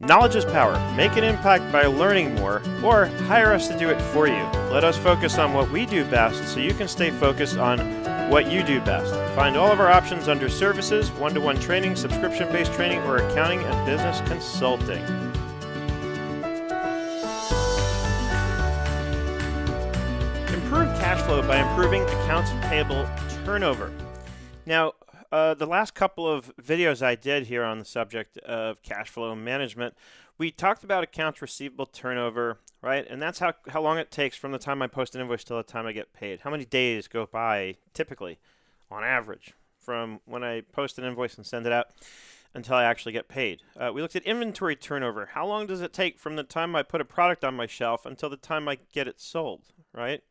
Knowledge is power. Make an impact by learning more, or hire us to do it for you. Let us focus on what we do best so you can stay focused on what you do best. Find all of our options under services, one-to-one training, subscription-based training, or accounting and business consulting. Improve cash flow by improving accounts payable turnover. Now, the last couple of videos I did here on the subject of cash flow management, we talked about accounts receivable turnover, right? And that's how long it takes from the time I post an invoice till the time I get paid. How many days go by typically, on average, from when I post an invoice and send it out until I actually get paid. We looked at inventory turnover. How long does it take from the time I put a product on my shelf until the time I get it sold, right?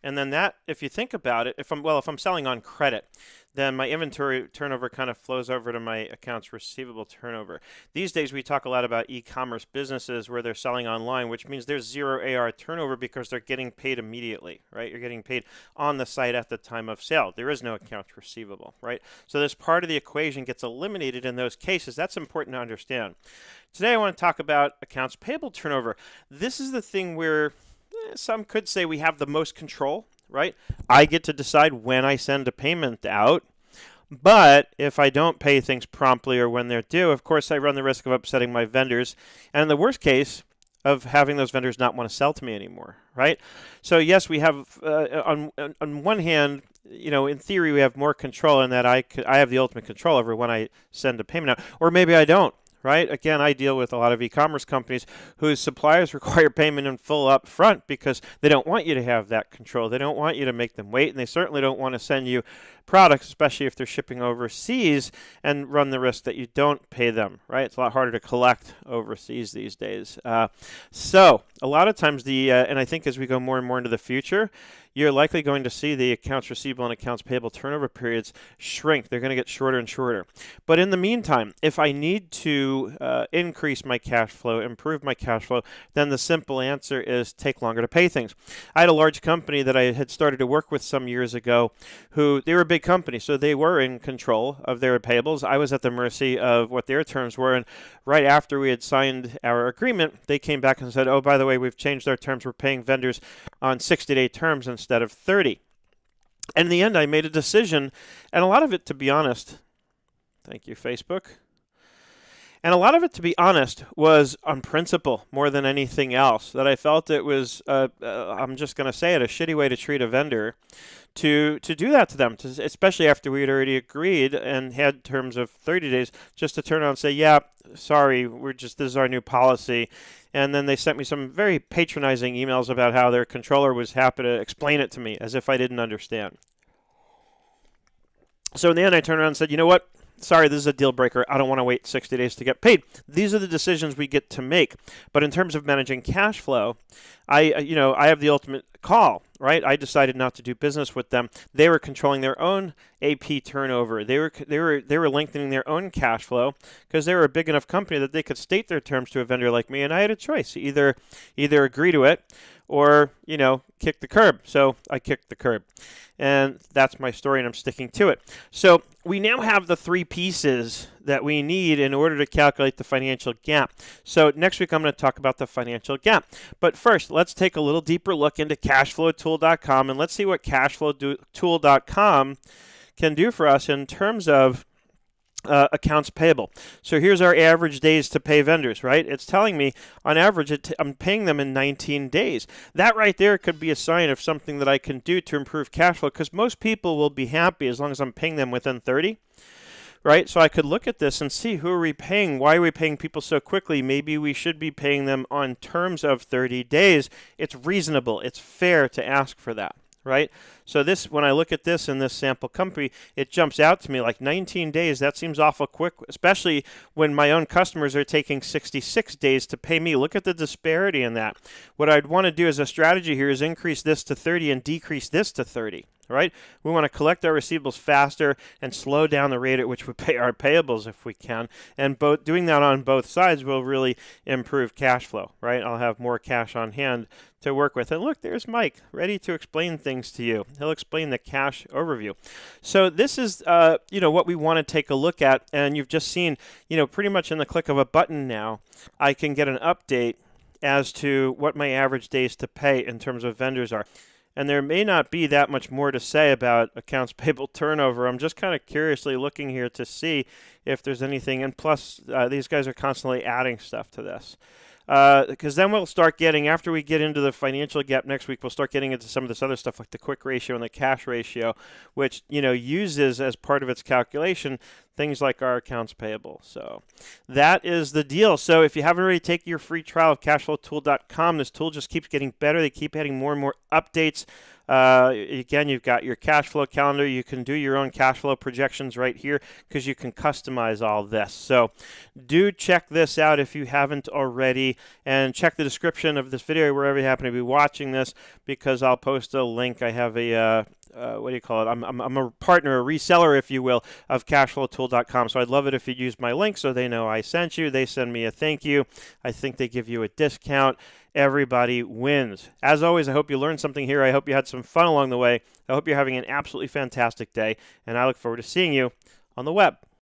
And then that, if you think about it, if I'm selling on credit, then my inventory turnover kind of flows over to my accounts receivable turnover. These days, we talk a lot about e-commerce businesses where they're selling online, which means there's zero AR turnover because they're getting paid immediately, right? You're getting paid on the site at the time of sale. There is no accounts receivable, right? So this part of the equation gets eliminated in those cases. That's important to understand. Today, I want to talk about accounts payable turnover. This is the thing where some could say we have the most control, right? I get to decide when I send a payment out, but if I don't pay things promptly or when they're due, of course, I run the risk of upsetting my vendors, and in the worst case, of having those vendors not want to sell to me anymore, right? So yes, we have, on one hand, in theory, we have more control in that I have the ultimate control over when I send a payment out, or maybe I don't. Right? Again, I deal with a lot of e-commerce companies whose suppliers require payment in full up front because they don't want you to have that control. They don't want you to make them wait, and they certainly don't want to send you products, especially if they're shipping overseas, and run the risk that you don't pay them, right? It's a lot harder to collect overseas these days. So a lot of times and I think as we go more and more into the future, you're likely going to see the accounts receivable and accounts payable turnover periods shrink. They're going to get shorter and shorter. But in the meantime, if I need to increase my cash flow, improve my cash flow, then the simple answer is take longer to pay things. I had a large company that I had started to work with some years ago they were a big company, so they were in control of their payables. I was at the mercy of what their terms were, and right after we had signed our agreement, they came back and said, oh, by the way, we've changed our terms. We're paying vendors on 60-day terms instead of 30. And in the end, I made a decision, and a lot of it, to be honest, thank you, Facebook, and a lot of it, to be honest, was on principle more than anything else, that I felt it was, I'm just going to say it, a shitty way to treat a vendor to do that to them, especially after we had already agreed and had terms of 30 days, just to turn around and say, yeah, sorry, this is our new policy. And then they sent me some very patronizing emails about how their controller was happy to explain it to me as if I didn't understand. So in the end, I turned around and said, you know what? Sorry, this is a deal breaker. I don't want to wait 60 days to get paid. These are the decisions we get to make. But in terms of managing cash flow, I have the ultimate call, right? I decided not to do business with them. They were controlling their own AP turnover. They were lengthening their own cash flow because they were a big enough company that they could state their terms to a vendor like me, and I had a choice: either agree to it or kick the curb. So I kicked the curb. And that's my story, and I'm sticking to it. So we now have the three pieces that we need in order to calculate the financial gap. So next week, I'm going to talk about the financial gap. But first, let's take a little deeper look into cashflowtool.com, and let's see what cashflowtool.com can do for us in terms of accounts payable. So here's our average days to pay vendors, right? It's telling me on average I'm paying them in 19 days. That right there could be a sign of something that I can do to improve cash flow, because most people will be happy as long as I'm paying them within 30. Right? So I could look at this and see, who are we paying? Why are we paying people so quickly? Maybe we should be paying them on terms of 30 days. It's reasonable. It's fair to ask for that. Right? So when I look at this in this sample company, it jumps out to me like 19 days. That seems awful quick, especially when my own customers are taking 66 days to pay me. Look at the disparity in that. What I'd want to do as a strategy here is increase this to 30 and decrease this to 30. right? We want to collect our receivables faster and slow down the rate at which we pay our payables if we can. And doing that on both sides will really improve cash flow, right? I'll have more cash on hand to work with. And look, there's Mike, ready to explain things to you. He'll explain the cash overview. So this is, what we want to take a look at. And you've just seen, pretty much in the click of a button now, I can get an update as to what my average days to pay in terms of vendors are. And there may not be that much more to say about accounts payable turnover. I'm just kind of curiously looking here to see if there's anything. And plus, these guys are constantly adding stuff to this. Because then we'll start getting, after we get into the financial gap next week, we'll start getting into some of this other stuff like the quick ratio and the cash ratio, which, uses as part of its calculation things like our accounts payable. So that is the deal. So if you haven't already taken your free trial of cashflowtool.com, this tool just keeps getting better. They keep adding more and more updates. Again, you've got your cash flow calendar. You can do your own cash flow projections right here because you can customize all this. So do check this out if you haven't already, and check the description of this video wherever you happen to be watching this, because I'll post a link. I have a what do you call it? I'm a partner, a reseller, if you will, of cashflowtool.com. So I'd love it if you use my link so they know I sent you. They send me a thank you. I think they give you a discount. Everybody wins. As always, I hope you learned something here. I hope you had some fun along the way. I hope you're having an absolutely fantastic day, and I look forward to seeing you on the web.